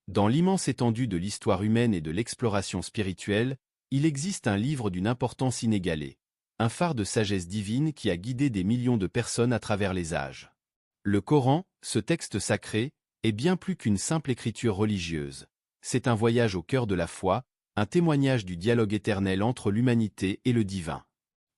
Dans l'immense étendue de l'histoire humaine et de l'exploration spirituelle, il existe un livre d'une importance inégalée, un phare de sagesse divine qui a guidé des millions de personnes à travers les âges. Le Coran, ce texte sacré, est bien plus qu'une simple écriture religieuse. C'est un voyage au cœur de la foi, un témoignage du dialogue éternel entre l'humanité et le divin.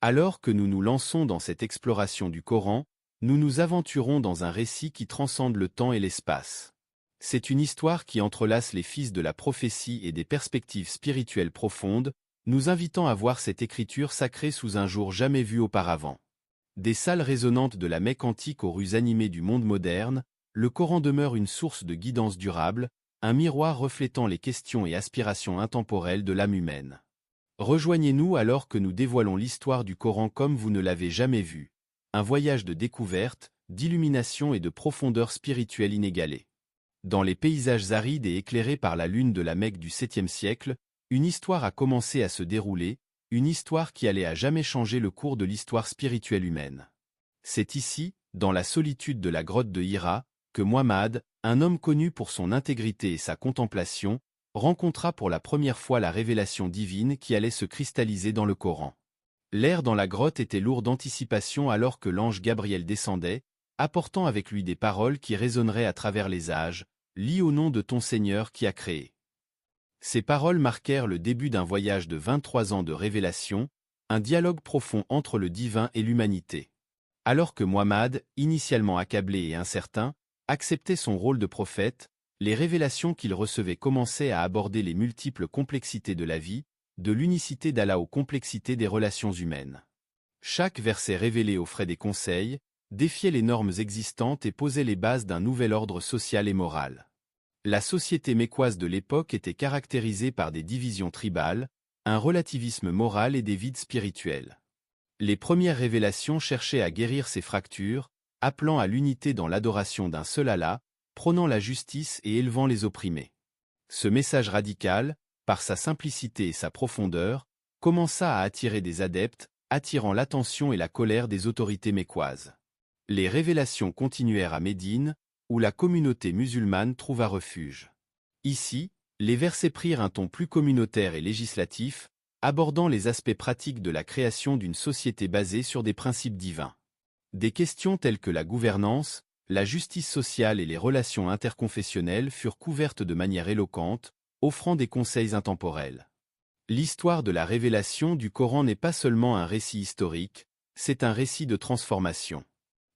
Alors que nous nous lançons dans cette exploration du Coran, nous nous aventurons dans un récit qui transcende le temps et l'espace. C'est une histoire qui entrelace les fils de la prophétie et des perspectives spirituelles profondes, nous invitant à voir cette écriture sacrée sous un jour jamais vu auparavant. Des salles résonnantes de la Mecque antique aux rues animées du monde moderne, le Coran demeure une source de guidance durable, un miroir reflétant les questions et aspirations intemporelles de l'âme humaine. Rejoignez-nous alors que nous dévoilons l'histoire du Coran comme vous ne l'avez jamais vu. Un voyage de découverte, d'illumination et de profondeur spirituelle inégalée. Dans les paysages arides et éclairés par la lune de la Mecque du 7e siècle, une histoire a commencé à se dérouler, une histoire qui allait à jamais changer le cours de l'histoire spirituelle humaine. C'est ici, dans la solitude de la grotte de Hira, que Muhammad, un homme connu pour son intégrité et sa contemplation, rencontra pour la première fois la révélation divine qui allait se cristalliser dans le Coran. L'air dans la grotte était lourd d'anticipation alors que l'ange Gabriel descendait, apportant avec lui des paroles qui résonneraient à travers les âges, « Lis au nom de ton Seigneur qui a créé ». Ces paroles marquèrent le début d'un voyage de 23 ans de révélation, un dialogue profond entre le divin et l'humanité. Alors que Muhammad, initialement accablé et incertain, acceptait son rôle de prophète, les révélations qu'il recevait commençaient à aborder les multiples complexités de la vie, de l'unicité d'Allah aux complexités des relations humaines. Chaque verset révélé offrait des conseils, défiait les normes existantes et posait les bases d'un nouvel ordre social et moral. La société mécoise de l'époque était caractérisée par des divisions tribales, un relativisme moral et des vides spirituels. Les premières révélations cherchaient à guérir ces fractures, appelant à l'unité dans l'adoration d'un seul Allah, prônant la justice et élevant les opprimés. Ce message radical, par sa simplicité et sa profondeur, commença à attirer des adeptes, attirant l'attention et la colère des autorités mécoises. Les révélations continuèrent à Médine, où la communauté musulmane trouva refuge. Ici, les versets prirent un ton plus communautaire et législatif, abordant les aspects pratiques de la création d'une société basée sur des principes divins. Des questions telles que la gouvernance, la justice sociale et les relations interconfessionnelles furent couvertes de manière éloquente, offrant des conseils intemporels. L'histoire de la révélation du Coran n'est pas seulement un récit historique, c'est un récit de transformation.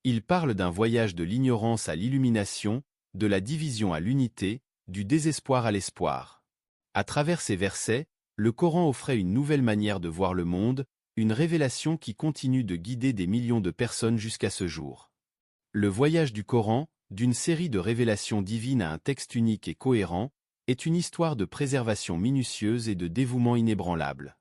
Il parle d'un voyage de l'ignorance à l'illumination, de la division à l'unité, du désespoir à l'espoir. À travers ces versets, le Coran offrait une nouvelle manière de voir le monde, une révélation qui continue de guider des millions de personnes jusqu'à ce jour. Le voyage du Coran, d'une série de révélations divines à un texte unique et cohérent, est une histoire de préservation minutieuse et de dévouement inébranlable.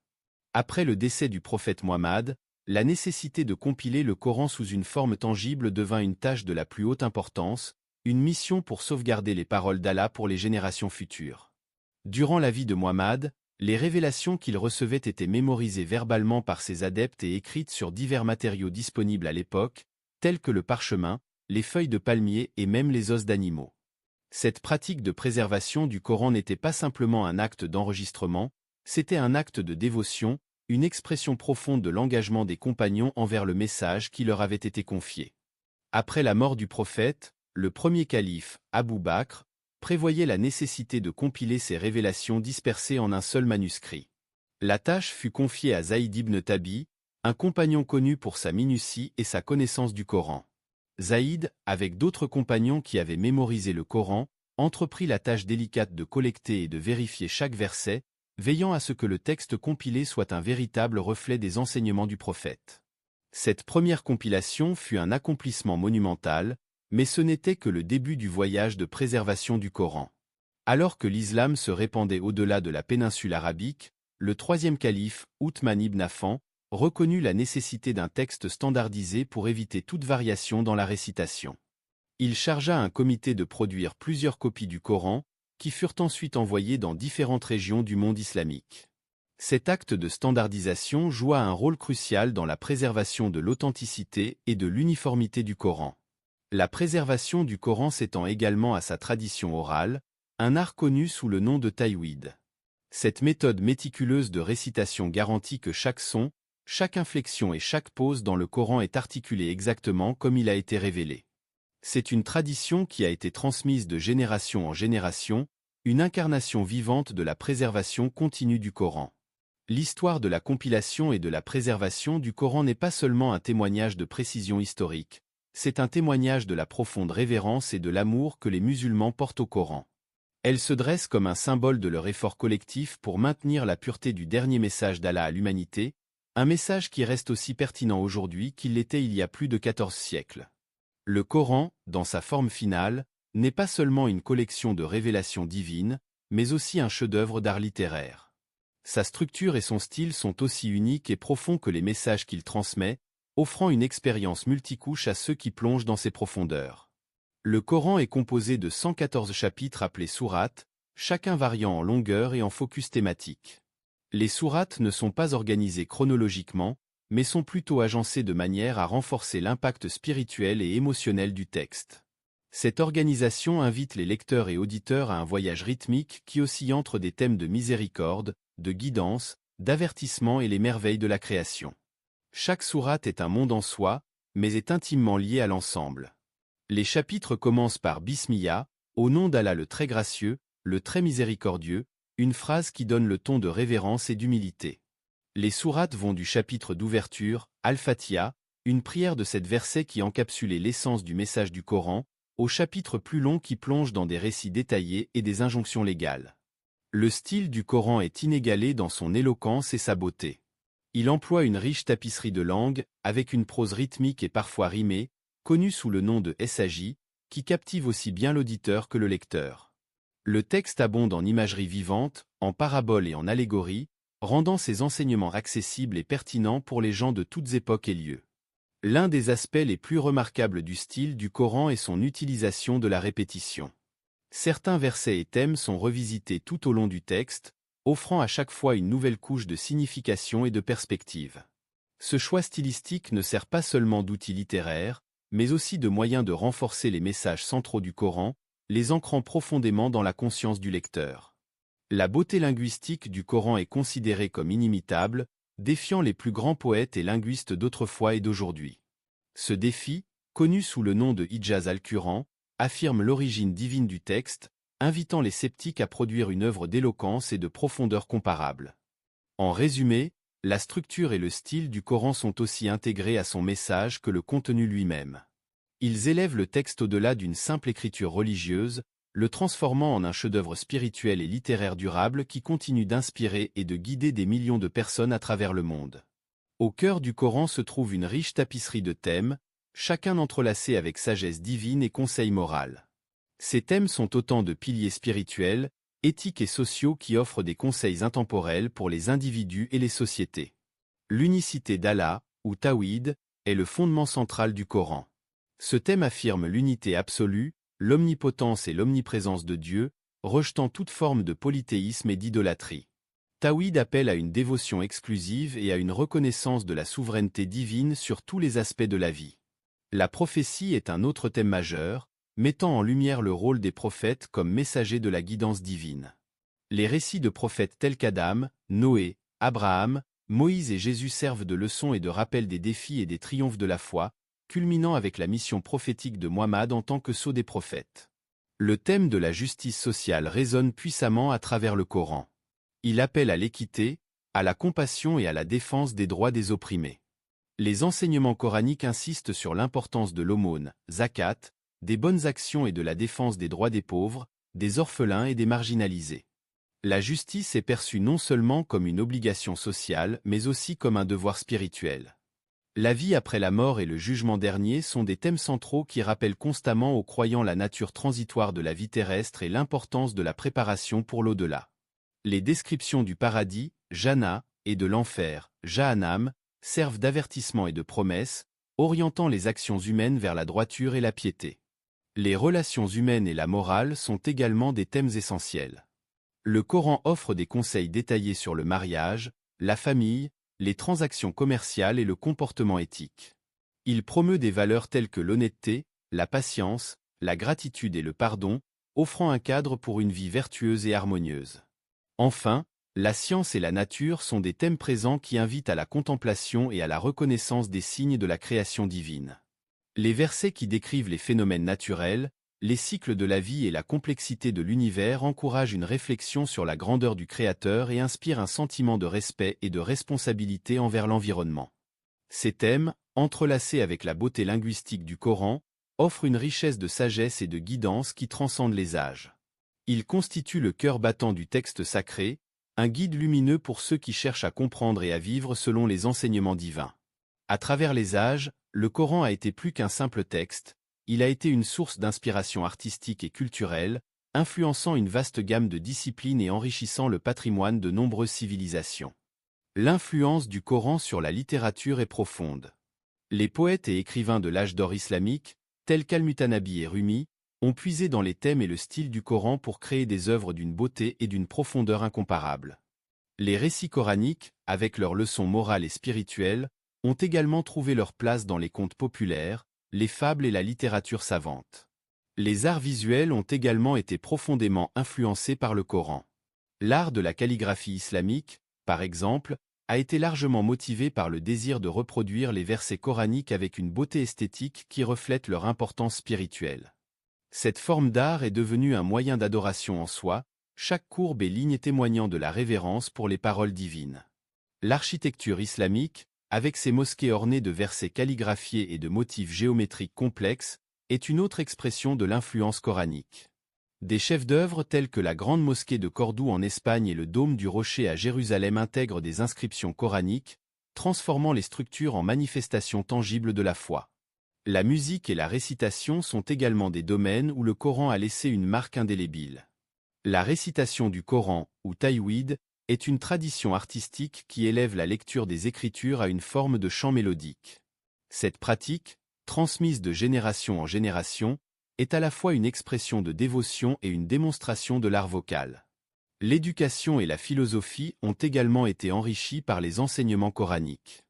Après le décès du prophète Muhammad, la nécessité de compiler le Coran sous une forme tangible devint une tâche de la plus haute importance, une mission pour sauvegarder les paroles d'Allah pour les générations futures. Durant la vie de Muhammad, les révélations qu'il recevait étaient mémorisées verbalement par ses adeptes et écrites sur divers matériaux disponibles à l'époque, tels que le parchemin, les feuilles de palmier et même les os d'animaux. Cette pratique de préservation du Coran n'était pas simplement un acte d'enregistrement, c'était un acte de dévotion, une expression profonde de l'engagement des compagnons envers le message qui leur avait été confié. Après la mort du prophète, le premier calife, Abou Bakr, prévoyait la nécessité de compiler ces révélations dispersées en un seul manuscrit. La tâche fut confiée à Zaïd ibn Tabi, un compagnon connu pour sa minutie et sa connaissance du Coran. Zaïd, avec d'autres compagnons qui avaient mémorisé le Coran, entreprit la tâche délicate de collecter et de vérifier chaque verset, veillant à ce que le texte compilé soit un véritable reflet des enseignements du prophète. Cette première compilation fut un accomplissement monumental, mais ce n'était que le début du voyage de préservation du Coran. Alors que l'islam se répandait au-delà de la péninsule arabique, le troisième calife, Othman ibn Affan, reconnut la nécessité d'un texte standardisé pour éviter toute variation dans la récitation. Il chargea un comité de produire plusieurs copies du Coran, qui furent ensuite envoyées dans différentes régions du monde islamique. Cet acte de standardisation joua un rôle crucial dans la préservation de l'authenticité et de l'uniformité du Coran. La préservation du Coran s'étend également à sa tradition orale, un art connu sous le nom de tajwid. Cette méthode méticuleuse de récitation garantit que chaque son, chaque inflexion et chaque pause dans le Coran est articulée exactement comme il a été révélé. C'est une tradition qui a été transmise de génération en génération, une incarnation vivante de la préservation continue du Coran. L'histoire de la compilation et de la préservation du Coran n'est pas seulement un témoignage de précision historique, c'est un témoignage de la profonde révérence et de l'amour que les musulmans portent au Coran. Elle se dresse comme un symbole de leur effort collectif pour maintenir la pureté du dernier message d'Allah à l'humanité, un message qui reste aussi pertinent aujourd'hui qu'il l'était il y a plus de 14 siècles. Le Coran, dans sa forme finale, n'est pas seulement une collection de révélations divines, mais aussi un chef-d'œuvre d'art littéraire. Sa structure et son style sont aussi uniques et profonds que les messages qu'il transmet, offrant une expérience multicouche à ceux qui plongent dans ses profondeurs. Le Coran est composé de 114 chapitres appelés sourates, chacun variant en longueur et en focus thématique. Les sourates ne sont pas organisées chronologiquement, mais sont plutôt agencées de manière à renforcer l'impact spirituel et émotionnel du texte. Cette organisation invite les lecteurs et auditeurs à un voyage rythmique qui oscille entre des thèmes de miséricorde, de guidance, d'avertissement et les merveilles de la création. Chaque sourate est un monde en soi, mais est intimement lié à l'ensemble. Les chapitres commencent par Bismillah, au nom d'Allah le très gracieux, le très miséricordieux, une phrase qui donne le ton de révérence et d'humilité. Les sourates vont du chapitre d'ouverture, Al-Fatiha, une prière de 7 versets qui encapsulait l'essence du message du Coran, au chapitre plus long qui plonge dans des récits détaillés et des injonctions légales. Le style du Coran est inégalé dans son éloquence et sa beauté. Il emploie une riche tapisserie de langues, avec une prose rythmique et parfois rimée, connue sous le nom de Sagi, qui captive aussi bien l'auditeur que le lecteur. Le texte abonde en imagerie vivante, en paraboles et en allégories, rendant ses enseignements accessibles et pertinents pour les gens de toutes époques et lieux. L'un des aspects les plus remarquables du style du Coran est son utilisation de la répétition. Certains versets et thèmes sont revisités tout au long du texte, offrant à chaque fois une nouvelle couche de signification et de perspective. Ce choix stylistique ne sert pas seulement d'outil littéraire, mais aussi de moyen de renforcer les messages centraux du Coran, les ancrant profondément dans la conscience du lecteur. La beauté linguistique du Coran est considérée comme inimitable, défiant les plus grands poètes et linguistes d'autrefois et d'aujourd'hui. Ce défi, connu sous le nom de Hijaz al-Quran, affirme l'origine divine du texte, invitant les sceptiques à produire une œuvre d'éloquence et de profondeur comparables. En résumé, la structure et le style du Coran sont aussi intégrés à son message que le contenu lui-même. Ils élèvent le texte au-delà d'une simple écriture religieuse, le transformant en un chef-d'œuvre spirituel et littéraire durable qui continue d'inspirer et de guider des millions de personnes à travers le monde. Au cœur du Coran se trouve une riche tapisserie de thèmes, chacun entrelacé avec sagesse divine et conseil moral. Ces thèmes sont autant de piliers spirituels, éthiques et sociaux qui offrent des conseils intemporels pour les individus et les sociétés. L'unicité d'Allah, ou Tawhid, est le fondement central du Coran. Ce thème affirme l'unité absolue, l'omnipotence et l'omniprésence de Dieu, rejetant toute forme de polythéisme et d'idolâtrie. Tawhid appelle à une dévotion exclusive et à une reconnaissance de la souveraineté divine sur tous les aspects de la vie. La prophétie est un autre thème majeur, mettant en lumière le rôle des prophètes comme messagers de la guidance divine. Les récits de prophètes tels qu'Adam, Noé, Abraham, Moïse et Jésus servent de leçons et de rappel des défis et des triomphes de la foi, culminant avec la mission prophétique de Muhammad en tant que sceau des prophètes. Le thème de la justice sociale résonne puissamment à travers le Coran. Il appelle à l'équité, à la compassion et à la défense des droits des opprimés. Les enseignements coraniques insistent sur l'importance de l'aumône, zakat, des bonnes actions et de la défense des droits des pauvres, des orphelins et des marginalisés. La justice est perçue non seulement comme une obligation sociale, mais aussi comme un devoir spirituel. La vie après la mort et le jugement dernier sont des thèmes centraux qui rappellent constamment aux croyants la nature transitoire de la vie terrestre et l'importance de la préparation pour l'au-delà. Les descriptions du paradis, Jannah, et de l'enfer, Jahannam, servent d'avertissement et de promesse, orientant les actions humaines vers la droiture et la piété. Les relations humaines et la morale sont également des thèmes essentiels. Le Coran offre des conseils détaillés sur le mariage, la famille, les transactions commerciales et le comportement éthique. Il promeut des valeurs telles que l'honnêteté, la patience, la gratitude et le pardon, offrant un cadre pour une vie vertueuse et harmonieuse. Enfin, la science et la nature sont des thèmes présents qui invitent à la contemplation et à la reconnaissance des signes de la création divine. Les versets qui décrivent les phénomènes naturels, les cycles de la vie et la complexité de l'univers encouragent une réflexion sur la grandeur du Créateur et inspirent un sentiment de respect et de responsabilité envers l'environnement. Ces thèmes, entrelacés avec la beauté linguistique du Coran, offrent une richesse de sagesse et de guidance qui transcende les âges. Ils constituent le cœur battant du texte sacré, un guide lumineux pour ceux qui cherchent à comprendre et à vivre selon les enseignements divins. À travers les âges, le Coran a été plus qu'un simple texte, il a été une source d'inspiration artistique et culturelle, influençant une vaste gamme de disciplines et enrichissant le patrimoine de nombreuses civilisations. L'influence du Coran sur la littérature est profonde. Les poètes et écrivains de l'âge d'or islamique, tels qu'Al-Mutanabbi et Rumi, ont puisé dans les thèmes et le style du Coran pour créer des œuvres d'une beauté et d'une profondeur incomparables. Les récits coraniques, avec leurs leçons morales et spirituelles, ont également trouvé leur place dans les contes populaires, les fables et la littérature savante. Les arts visuels ont également été profondément influencés par le Coran. L'art de la calligraphie islamique, par exemple, a été largement motivé par le désir de reproduire les versets coraniques avec une beauté esthétique qui reflète leur importance spirituelle. Cette forme d'art est devenue un moyen d'adoration en soi, chaque courbe et ligne témoignant de la révérence pour les paroles divines. L'architecture islamique, avec ses mosquées ornées de versets calligraphiés et de motifs géométriques complexes, est une autre expression de l'influence coranique. Des chefs-d'œuvre tels que la Grande Mosquée de Cordoue en Espagne et le Dôme du Rocher à Jérusalem intègrent des inscriptions coraniques, transformant les structures en manifestations tangibles de la foi. La musique et la récitation sont également des domaines où le Coran a laissé une marque indélébile. La récitation du Coran, ou tajwid, est une tradition artistique qui élève la lecture des Écritures à une forme de chant mélodique. Cette pratique, transmise de génération en génération, est à la fois une expression de dévotion et une démonstration de l'art vocal. L'éducation et la philosophie ont également été enrichies par les enseignements coraniques.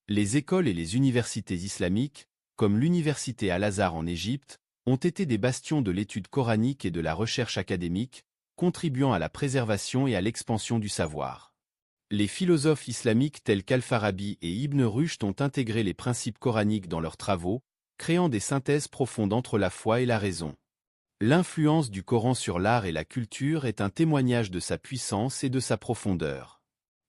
Les écoles et les universités islamiques, comme l'université Al-Azhar en Égypte, ont été des bastions de l'étude coranique et de la recherche académique, contribuant à la préservation et à l'expansion du savoir. Les philosophes islamiques tels qu'Al-Farabi et Ibn Rushd ont intégré les principes coraniques dans leurs travaux, créant des synthèses profondes entre la foi et la raison. L'influence du Coran sur l'art et la culture est un témoignage de sa puissance et de sa profondeur.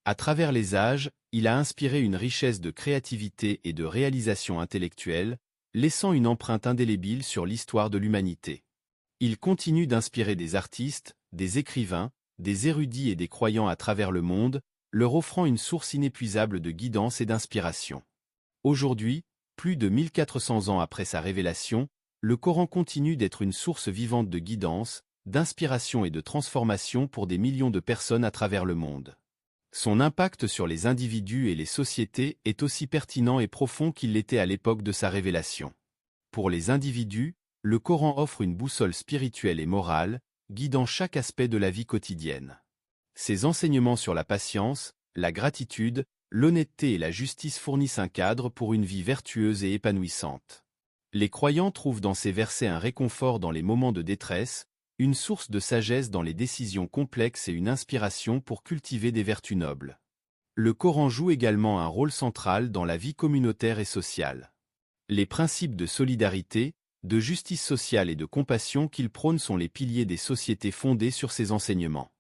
À travers les âges, il a inspiré une richesse de créativité et de réalisation intellectuelle, laissant une empreinte indélébile sur l'histoire de l'humanité. Il continue d'inspirer des artistes, des écrivains, des érudits et des croyants à travers le monde, leur offrant une source inépuisable de guidance et d'inspiration. Aujourd'hui, plus de 1400 ans après sa révélation, le Coran continue d'être une source vivante de guidance, d'inspiration et de transformation pour des millions de personnes à travers le monde. Son impact sur les individus et les sociétés est aussi pertinent et profond qu'il l'était à l'époque de sa révélation. Pour les individus, le Coran offre une boussole spirituelle et morale, guidant chaque aspect de la vie quotidienne. Ses enseignements sur la patience, la gratitude, l'honnêteté et la justice fournissent un cadre pour une vie vertueuse et épanouissante. Les croyants trouvent dans ces versets un réconfort dans les moments de détresse, une source de sagesse dans les décisions complexes et une inspiration pour cultiver des vertus nobles. Le Coran joue également un rôle central dans la vie communautaire et sociale. Les principes de solidarité, de justice sociale et de compassion qu'il prône sont les piliers des sociétés fondées sur ces enseignements.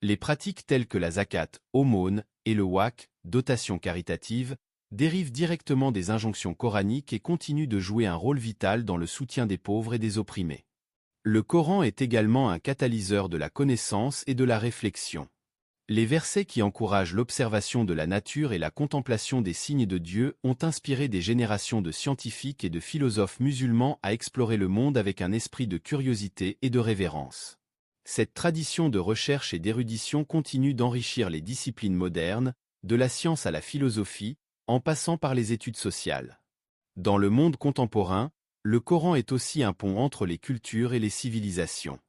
Les pratiques telles que la zakat, aumône, et le waqf, dotation caritative, dérivent directement des injonctions coraniques et continuent de jouer un rôle vital dans le soutien des pauvres et des opprimés. Le Coran est également un catalyseur de la connaissance et de la réflexion. Les versets qui encouragent l'observation de la nature et la contemplation des signes de Dieu ont inspiré des générations de scientifiques et de philosophes musulmans à explorer le monde avec un esprit de curiosité et de révérence. Cette tradition de recherche et d'érudition continue d'enrichir les disciplines modernes, de la science à la philosophie, en passant par les études sociales. Dans le monde contemporain, le Coran est aussi un pont entre les cultures et les civilisations.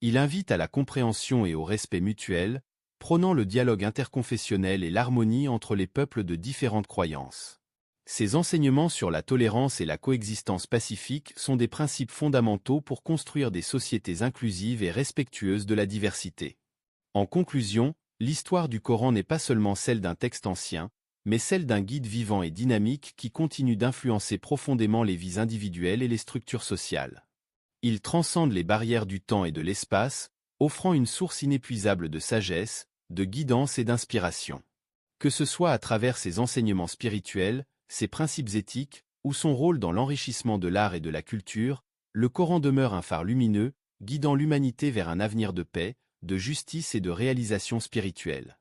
Il invite à la compréhension et au respect mutuel, prônant le dialogue interconfessionnel et l'harmonie entre les peuples de différentes croyances. Ces enseignements sur la tolérance et la coexistence pacifique sont des principes fondamentaux pour construire des sociétés inclusives et respectueuses de la diversité. En conclusion, l'histoire du Coran n'est pas seulement celle d'un texte ancien, mais celle d'un guide vivant et dynamique qui continue d'influencer profondément les vies individuelles et les structures sociales. Il transcende les barrières du temps et de l'espace, offrant une source inépuisable de sagesse, de guidance et d'inspiration. Que ce soit à travers ses enseignements spirituels, ses principes éthiques, ou son rôle dans l'enrichissement de l'art et de la culture, le Coran demeure un phare lumineux, guidant l'humanité vers un avenir de paix, de justice et de réalisation spirituelle.